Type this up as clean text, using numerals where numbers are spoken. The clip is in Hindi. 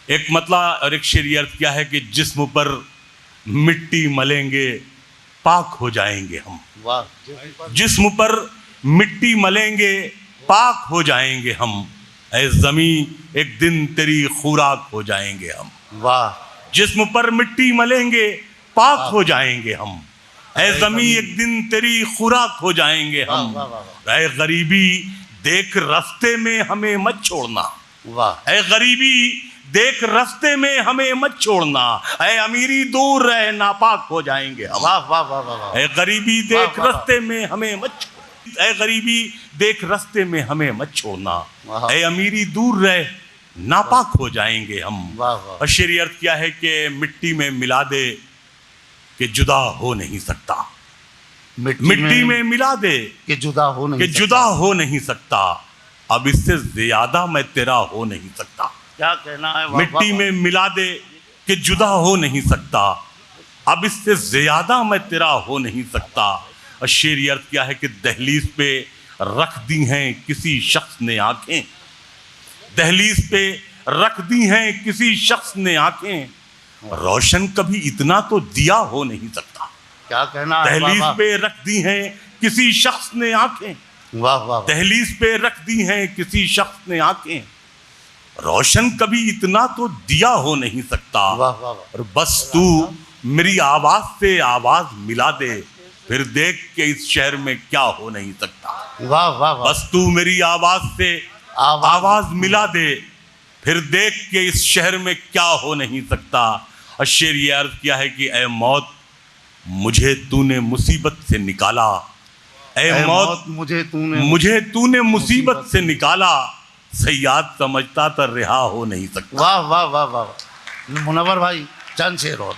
एक मतलब और एक शेर ये अर्थ किया है कि जिस्म पर मिट्टी मलेंगे पाक हो जाएंगे हम। वाह। जिस्म पर मिट्टी मलेंगे पाक हो जाएंगे हम, ऐ ज़मी एक दिन तेरी खुराक हो जाएंगे हम। वाह। जिस्म पर मिट्टी मलेंगे पाक हो जाएंगे हम, ऐ ज़मी एक दिन तेरी खुराक हो जाएंगे हम। ऐ गरीबी देख रास्ते में हमें मत छोड़ना। वाह। ऐ गरीबी देख रास्ते में हमें मत छोड़ना, ऐ अमीरी दूर रहे नापाक हो जाएंगे हम। वाह वाह वाह वाह। ऐ गरीबी देख रास्ते में हमें मत, ऐ गरीबी देख रास्ते में हमें मत छोड़ना, ऐ अमीरी दूर रहे नापाक हो जाएंगे हम। और शेर अर्थ क्या है कि मिट्टी में मिला दे कि जुदा हो नहीं सकता। मिट्टी में मिला दे कि जुदा हो नहीं, कि जुदा हो नहीं सकता। अब इससे ज्यादा मैं तेरा हो नहीं सकता। क्या कहना है? मिट्टी में मिला दे कि जुदा हो नहीं सकता, अब इससे ज्यादा मैं तेरा हो नहीं सकता। और शेर अर्थ क्या है कि दहलीज पे रख दी हैं किसी शख्स ने आंखें, दहलीज पे रख दी हैं किसी शख्स ने आंखें, रोशन कभी इतना तो दिया हो नहीं सकता। क्या कहना है? दहलीज पे रख दी हैं किसी शख्स ने आंखें, वाह वाह। दहलीज पे रख दी हैं किसी शख्स ने आंखें, रोशन कभी इतना तो दिया हो नहीं सकता। वाह वाह। और बस तू मेरी आवाज से आवाज मिला दे, फिर देख के इस शहर में क्या हो नहीं सकता। वाह वाह। बस तू मेरी आवाज से आवाज मिला दे, फिर देख के इस शहर में क्या हो नहीं सकता। और शेर ये अर्ज किया है कि ऐ मौत मुझे तूने मुसीबत से निकाला, ऐ मौत मुझे तूने मुसीबत से निकाला, सयाद समझता तो रिहा हो नहीं सकता। वाह वाह वाह वाह। मुनव्वर भाई चंद शेर और